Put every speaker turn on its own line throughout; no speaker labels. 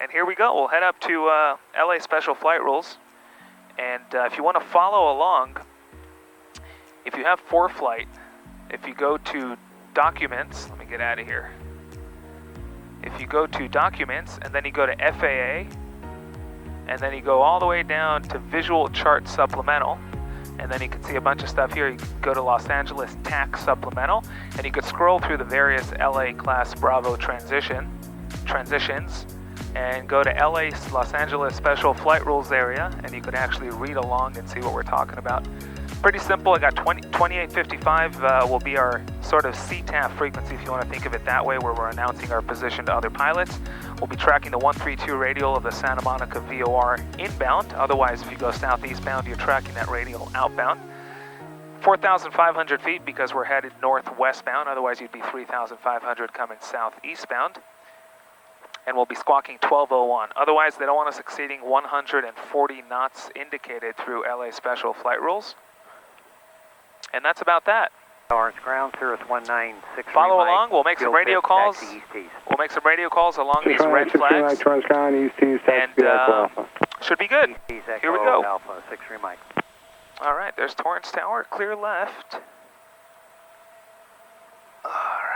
and here we go. We'll head up to LA Special Flight Rules. And if you want to follow along, if you have ForeFlight, if you go to Documents, let me get out of here. If you go to Documents, and then you go to FAA, and then you go all the way down to Visual Chart Supplemental, and then you can see a bunch of stuff here. You can go to Los Angeles TAC Supplemental, and you could scroll through the various LA Class Bravo transitions, and go to LA Los Angeles Special Flight Rules area, and you could actually read along and see what we're talking about. Pretty simple. I got 2855 will be our sort of CTAF frequency, if you want to think of it that way, where we're announcing our position to other pilots. We'll be tracking the 132 radial of the Santa Monica VOR inbound. Otherwise, if you go southeastbound, you're tracking that radial outbound. 4,500 feet because we're headed northwestbound. Otherwise, you'd be 3,500 coming southeastbound. And we'll be squawking 1201. Otherwise, they don't want us exceeding 140 knots indicated through LA Special Flight Rules. And that's about that.
Orange ground, Cirrus 196.
Follow along. We'll make some radio calls. We'll make some radio calls along these red flags. And should be good. Here we go.
Alpha 6 Mike.
All right, there's Torrance Tower, clear left. All right.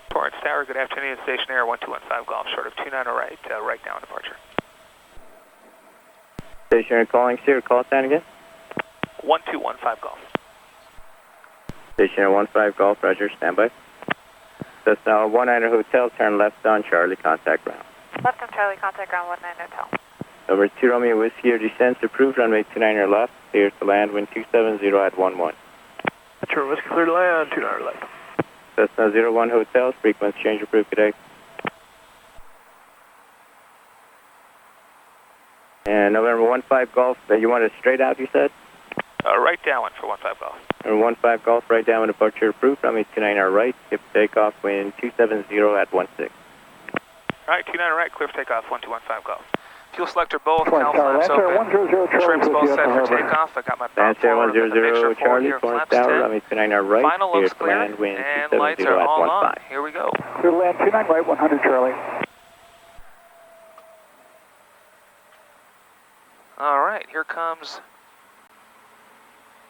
Torrance Tower, good afternoon. Station Air 1215 Golf, short of 29 right, right down departure.
Station Air calling, Sierra, call sign again.
1215 Golf.
Station Air 15 Golf, roger, standby. Cessna 19 Hotel, turn left on Charlie, contact ground.
Left on Charlie, contact ground 19 Hotel.
Number 2 Romeo Whiskey, your descents approved, runway 29 left, clear to land, wind 270 at 11.
Sure, Whiskey clear to land, 29 left.
Cessna 01 Hotel, frequency change approved, good day. And November 15 Golf, you want it straight out, you said?
Right downwind for 15 Golf.
Number 15 Golf, right downwind, departure approved, runway 29 right, skip takeoff, wind 270 at 16.
Alright, 29 right, clear for takeoff, 1215 Golf. Fuel selector both, health flaps open, trims both set for takeoff. I got my bow forward with the mixture 4 here, flaps 10.
Right,
Final looks clear, and lights are all on. Here we go.
Clear to land, 29 right, 100 Charlie.
Alright, here comes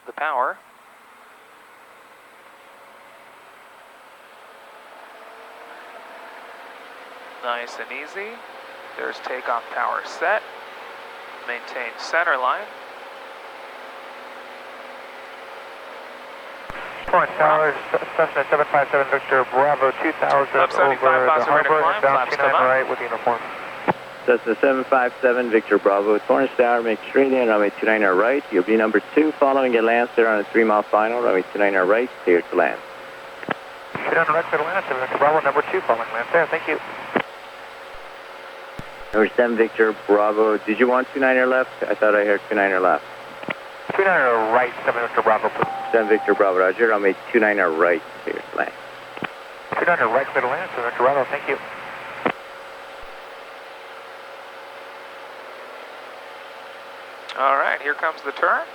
the power. Nice and easy. There's takeoff power set. Maintain center line.
Torrance Tower, Cessna 757 Victor Bravo 2000
Up 75
over the harbor,
climb,
down
flaps
29
come up.
right with uniform.
Cessna 757 Victor Bravo, Torrance Tower, make straight in, runway 29 right. You'll be number 2 following a Lancer on a 3-mile final, runway 29 right, clear to land.
Shoot on direct to the Lancer, Victor Bravo, number 2 following Lancer, thank you.
Number 7 Victor Bravo, did you want 29er left? I thought I heard 29er left.
29er right, 7 Victor Bravo, please.
7 Victor Bravo, roger, runway 29er right, clear to land.
29er right, clear to land, 7 Victor Bravo, thank you.
All right, here comes the turn.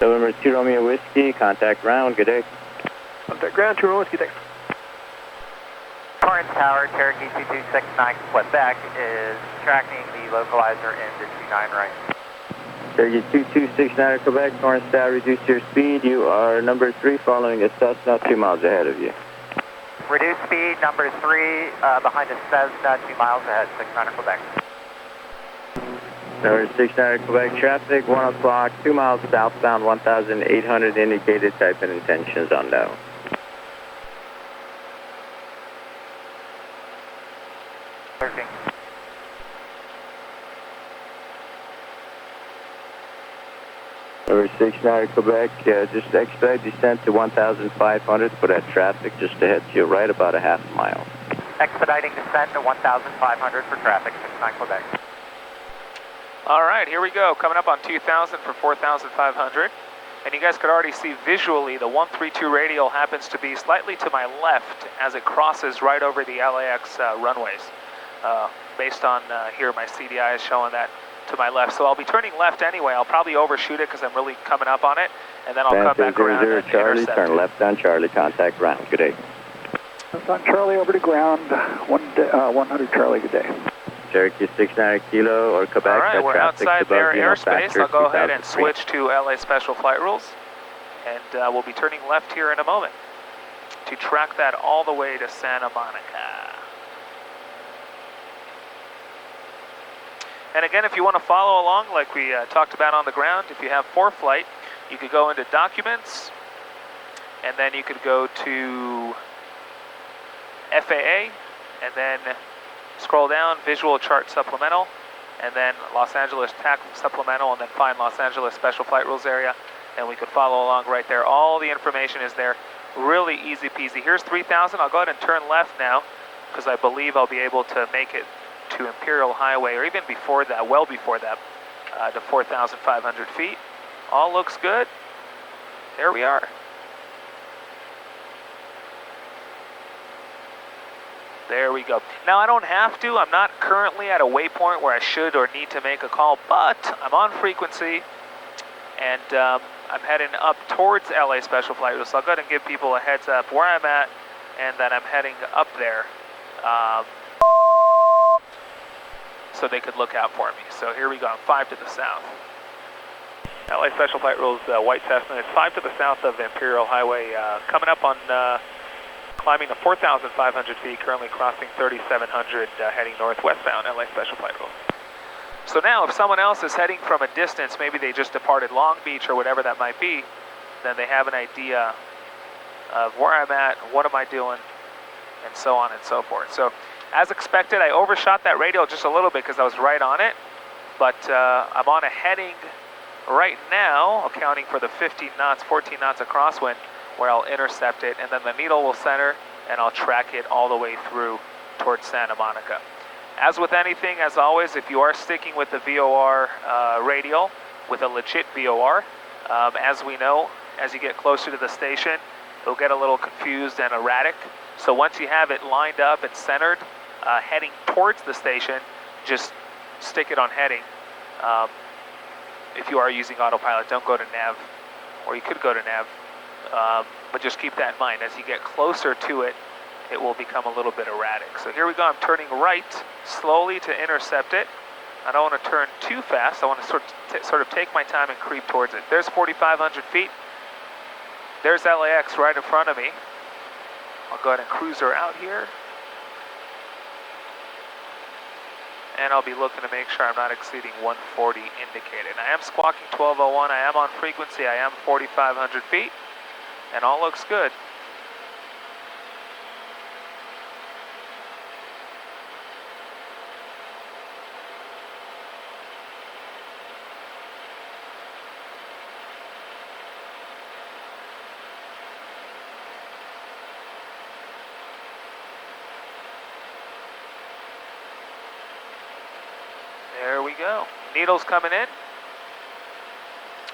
November 2 Romeo Whiskey, contact ground, good day.
Contact ground, 2 Whiskey, thanks.
Torrance Tower, Cherokee 2269 Quebec is tracking the localizer into 29 right.
Cherokee 2269 Quebec, Torrance Tower, reduce your speed. You are number 3 following a Cessna 2 miles ahead of you.
Reduce speed, number 3, behind a Cessna 2 miles ahead, 69 Quebec.
Number 69 Quebec, traffic, 1 o'clock, 2 miles southbound, 1,800 indicated type and intentions unknown.
Lurking.
Number 69 Quebec, just expedite descent to 1,500 for that traffic just ahead to your right, about a half mile.
Expediting descent to 1,500 for traffic, 69 Quebec.
All right, here we go. Coming up on 2,000 for 4,500. And you guys could already see visually the 132 radial happens to be slightly to my left as it crosses right over the LAX runways. Based on here, my CDI is showing that to my left. So I'll be turning left anyway. I'll probably overshoot it because I'm really coming up on it, and then I'll come back around and
Charlie,
intercept
turn
it.
left on Charlie, contact ground. Good day.
Left on Charlie, over to ground, 100 Charlie, good day.
Cherokee 69 Kilo or Quebec.
All right, we're outside their airspace. I'll go ahead and switch to LA Special Flight Rules, and we'll be turning left here in a moment to track that all the way to Santa Monica. And again, if you want to follow along like we talked about on the ground, if you have ForeFlight, you could go into Documents, and then you could go to FAA, and then scroll down, Visual Chart Supplemental, and then Los Angeles TAC Supplemental, and then find Los Angeles Special Flight Rules area, and we could follow along right there. All the information is there. Really easy peasy. Here's 3,000. I'll go ahead and turn left now, because I believe I'll be able to make it to Imperial Highway, or even before that, well before that, to 4,500 feet. All looks good. There we are. There we go. Now I don't have to. I'm not currently at a waypoint where I should or need to make a call, but I'm on frequency, and I'm heading up towards LA Special Flight Rules. So I'll go ahead and give people a heads up where I'm at and that I'm heading up there. So they could look out for me. So here we go, I'm 5 to the south. LA Special Flight Rules, White Cessna, it's 5 to the south of Imperial Highway, coming up on, climbing to 4,500 feet, currently crossing 3,700, heading northwestbound, LA Special Flight Rules. So now, if someone else is heading from a distance, maybe they just departed Long Beach or whatever that might be, then they have an idea of where I'm at, what am I doing, and so on and so forth. So, as expected, I overshot that radial just a little bit because I was right on it, but I'm on a heading right now, accounting for the 15 knots, 14 knots of crosswind, where I'll intercept it, and then the needle will center, and I'll track it all the way through towards Santa Monica. As with anything, as always, if you are sticking with the VOR radial, with a legit VOR, as we know, as you get closer to the station, it'll get a little confused and erratic. So once you have it lined up and centered, heading towards the station, just stick it on heading. If you are using autopilot, don't go to nav, or you could go to nav, but just keep that in mind. As you get closer to it, it will become a little bit erratic. So here we go, I'm turning right slowly to intercept it. I don't want to turn too fast. I want to sort of take my time and creep towards it. There's 4,500 feet. There's LAX right in front of me. I'll go ahead and cruise her out here. And I'll be looking to make sure I'm not exceeding 140 indicated. I am squawking 1201. I am on frequency. I am 4,500 feet. And all looks good. There we go. Needle's coming in.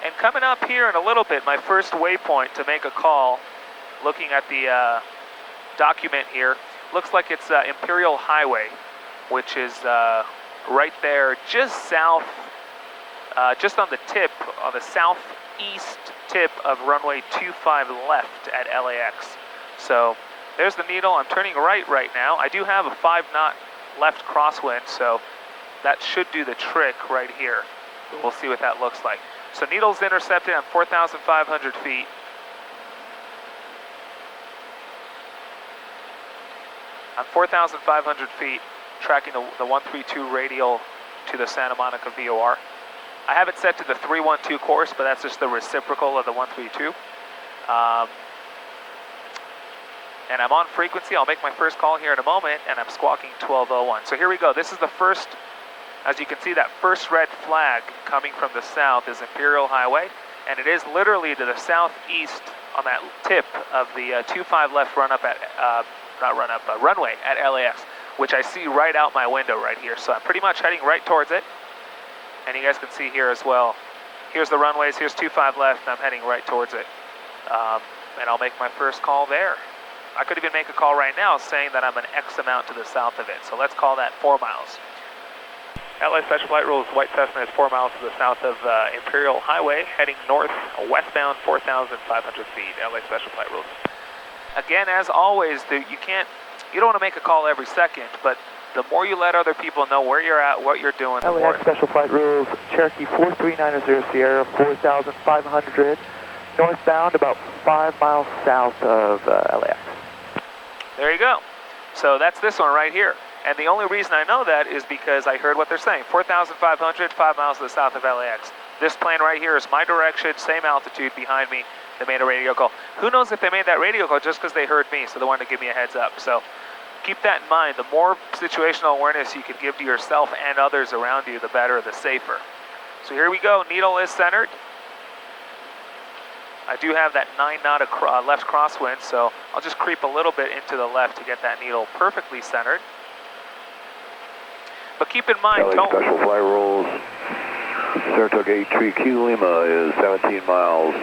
And coming up here in a little bit, my first waypoint to make a call, looking at the document here, looks like it's Imperial Highway, which is right there just south, just on the tip, on the southeast tip of runway 25 left at LAX. So there's the needle. I'm turning right now. I do have a 5-knot left crosswind, so that should do the trick right here. We'll see what that looks like. So needle's intercepted on 4,500 feet. On 4,500 feet, tracking the 132 radial to the Santa Monica VOR. I have it set to the 312 course, but that's just the reciprocal of the 132. And I'm on frequency. I'll make my first call here in a moment, and I'm squawking 1201. So here we go. This is the first. As you can see, that first red flag coming from the south is Imperial Highway, and it is literally to the southeast on that tip of the 25 left runway at LAX, which I see right out my window right here. So I'm pretty much heading right towards it, and you guys can see here as well. Here's the runways, here's 25 left, and I'm heading right towards it. And I'll make my first call there. I could even make a call right now saying that I'm an X amount to the south of it. So let's call that 4 miles. LA Special Flight Rules, White Cessna is 4 miles to the south of Imperial Highway, heading north, westbound 4,500 feet. LA Special Flight Rules. Again, as always, you don't want to make a call every second, but the more you let other people know where you're at, what you're doing, the more.
LAX Special Flight Rules, Cherokee 4390 Sierra, 4,500, northbound, about 5 miles south of LAX.
There you go. So that's this one right here. And the only reason I know that is because I heard what they're saying. 4,500, 5 miles to the south of LAX. This plane right here is my direction, same altitude behind me. They made a radio call. Who knows if they made that radio call just because they heard me, so they wanted to give me a heads up. So keep that in mind. The more situational awareness you can give to yourself and others around you, the better, the safer. So here we go. Needle is centered. I do have that 9 knot left crosswind, so I'll just creep a little bit into the left to get that needle perfectly centered. But keep in mind,
LA Special Flight Rules, Saratoga 83Q Lima is 17 miles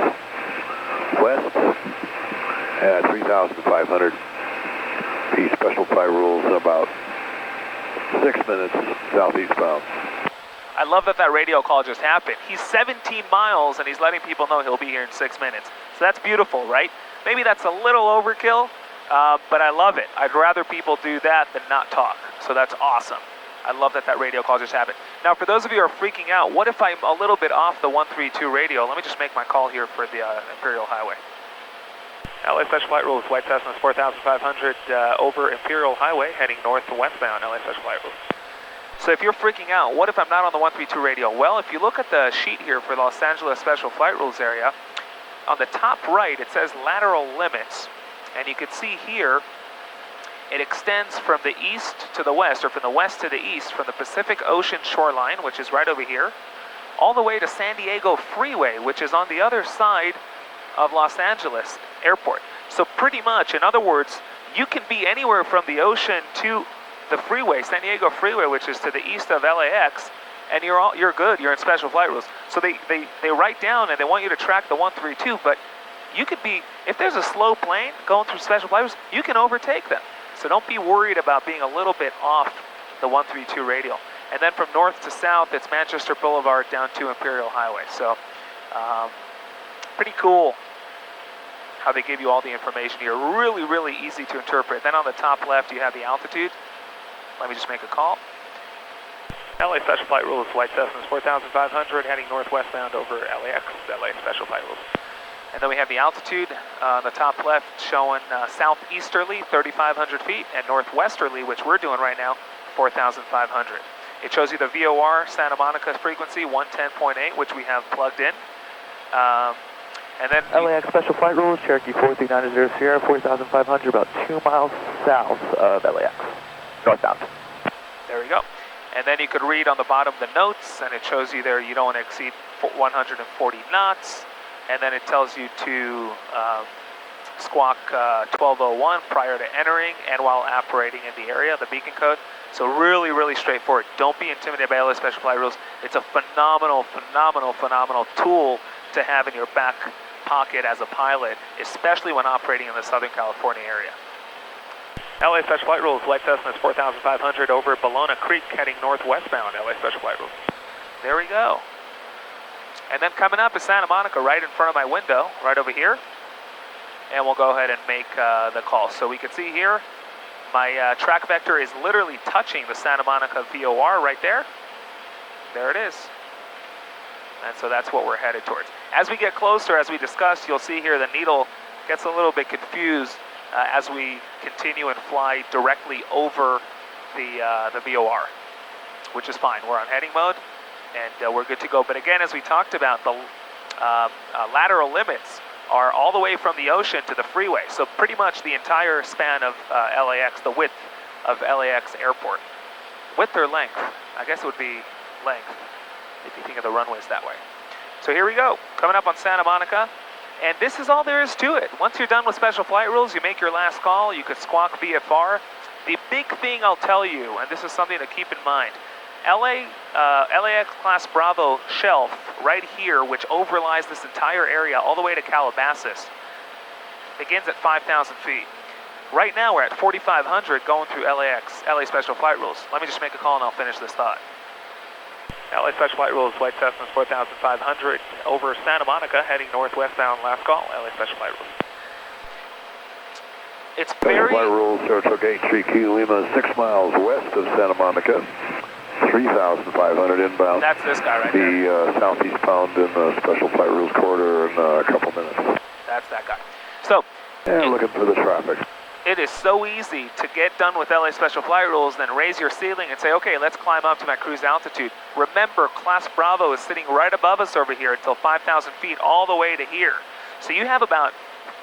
west at 3,500 feet. Special Flight Rules about 6 minutes southeast bound.
I love that radio call just happened. He's 17 miles and he's letting people know he'll be here in 6 minutes. So that's beautiful, right? Maybe that's a little overkill, but I love it. I'd rather people do that than not talk. So that's awesome. I love that radio call just happened. Now, for those of you who are freaking out, what if I'm a little bit off the 132 radio? Let me just make my call here for the Imperial Highway. LA Special Flight Rules, White Cessna is 4,500 over Imperial Highway, heading north to westbound, LA Special Flight Rules. So if you're freaking out, what if I'm not on the 132 radio? Well, if you look at the sheet here for the Los Angeles Special Flight Rules area, on the top right, it says lateral limits. And you can see here, it extends from the east to the west, or from the west to the east, from the Pacific Ocean shoreline, which is right over here, all the way to San Diego Freeway, which is on the other side of Los Angeles Airport. So pretty much, in other words, you can be anywhere from the ocean to the freeway, San Diego Freeway, which is to the east of LAX, and you're good. You're in Special Flight Rules. So they write down and they want you to track the 132, but you could be, if there's a slow plane going through Special Flight Rules, you can overtake them. So don't be worried about being a little bit off the 132 radial. And then from north to south, it's Manchester Boulevard down to Imperial Highway. So pretty cool how they give you all the information here. Really, really easy to interpret. Then on the top left, you have the altitude. Let me just make a call. LA Special Flight Rules, White Cessna is 4,500, heading northwestbound over LAX, LA Special Flight Rules. And then we have the altitude on the top left showing southeasterly, 3,500 feet, and northwesterly, which we're doing right now, 4,500. It shows you the VOR Santa Monica frequency, 110.8, which we have plugged in. And then
LAX Special Flight Rules, Cherokee 4390 Sierra, 4,500, about 2 miles south of LAX, northbound.
There we go. And then you could read on the bottom the notes, and it shows you there you don't want to exceed 140 knots. And then it tells you to squawk 1201 prior to entering and while operating in the area, the beacon code. So really, really straightforward. Don't be intimidated by LA Special Flight Rules. It's a phenomenal, phenomenal, phenomenal tool to have in your back pocket as a pilot, especially when operating in the Southern California area. LA Special Flight Rules, White Cessna is 4,500 over Bologna Creek, heading northwestbound, LA Special Flight Rules. There we go. And then coming up is Santa Monica right in front of my window, right over here. And we'll go ahead and make the call. So we can see here, my track vector is literally touching the Santa Monica VOR right there. There it is. And so that's what we're headed towards. As we get closer, as we discussed, you'll see here the needle gets a little bit confused as we continue and fly directly over the VOR, which is fine. We're on heading mode. And we're good to go. But again, as we talked about, the lateral limits are all the way from the ocean to the freeway. So pretty much the entire span of LAX, the width of LAX airport. Width or length? I guess it would be length, if you think of the runways that way. So here we go, coming up on Santa Monica. And this is all there is to it. Once you're done with Special Flight Rules, you make your last call. You could squawk VFR. The big thing I'll tell you, and this is something to keep in mind, LAX Class Bravo shelf right here, which overlies this entire area all the way to Calabasas, begins at 5,000 feet. Right now we're at 4,500 going through LA Special Flight Rules. Let me just make a call and I'll finish this thought. LA Special Flight Rules, Flight Cessna 4500 over Santa Monica, heading northwestbound, last call, LA Special Flight Rules. It's very...
Flight Rules, Saratoga 83Q Lima, 6 miles west of Santa Monica, 3,500 inbound.
That's this guy right there.
The southeast bound in the Special Flight Rules corridor in a couple minutes.
That's that guy. So...
And looking for the traffic.
It is so easy to get done with LA Special Flight Rules, then raise your ceiling and say, okay, let's climb up to my cruise altitude. Remember, Class Bravo is sitting right above us over here until 5,000 feet, all the way to here. So you have about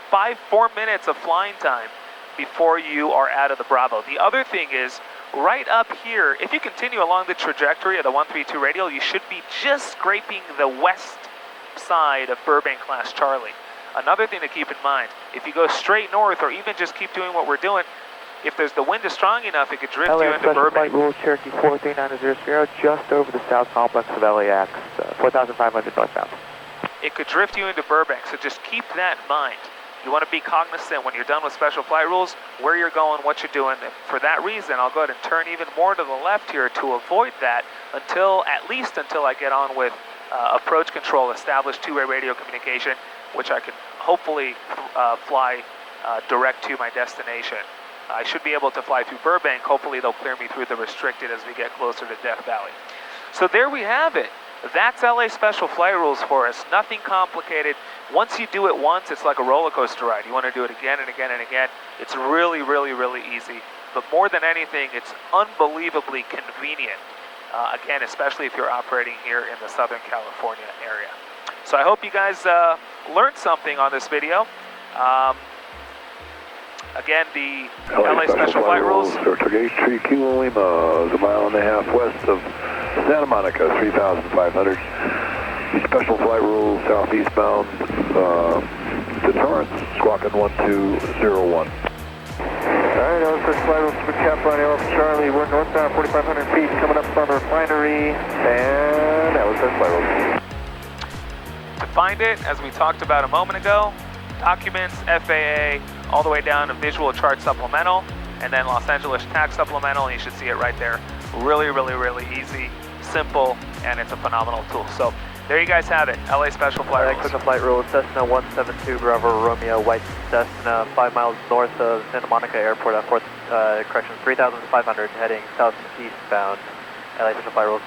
4 minutes of flying time before you are out of the Bravo. The other thing is, right up here, if you continue along the trajectory of the 132 radial, you should be just scraping the west side of Burbank Class Charlie. Another thing to keep in mind, if you go straight north or even just keep doing what we're doing, if the wind is strong enough, it could drift you into Burbank.
Flight Rules, Cherokee 43900, just over the south complex of LAX, 4,500 northbound.
It could drift you into Burbank, so just keep that in mind. You want to be cognizant when you're done with Special Flight Rules, where you're going, what you're doing. And for that reason, I'll go ahead and turn even more to the left here to avoid that at least until I get on with approach control, established two-way radio communication, which I can hopefully fly direct to my destination. I should be able to fly through Burbank. Hopefully they'll clear me through the restricted as we get closer to Death Valley. So there we have it. That's LA Special Flight Rules for us. Nothing complicated. Once you do it once, it's like a roller coaster ride. You want to do it again and again and again. It's really, really, really easy. But more than anything, it's unbelievably convenient. Again, especially if you're operating here in the Southern California area. So I hope you guys learned something on this video. Again, the LA Special Flight Rules.
Saratoga 83Q Lima is 1.5 miles west of Santa Monica, 3,500. Special Flight Rules, southeast bound to Torrance, squawking 1201.
Alright, LA Special Flight Rules, Super Cap on Alpha Charlie, we're northbound 4,500 feet, coming up on the refinery, and LA Special Flight Rules.
To find it, as we talked about a moment ago, Documents, FAA, all the way down to Visual Chart Supplemental, and then Los Angeles Tax Supplemental, and you should see it right there. Really, really, really easy, simple, and it's a phenomenal tool. So there you guys have it, LA Special Flight Rules.
Cessna Flight Rules, Cessna 172 Bravo Romeo, White Cessna, 5 miles north of Santa Monica Airport at 3,500, heading southeast bound, LA Special Flight Rules.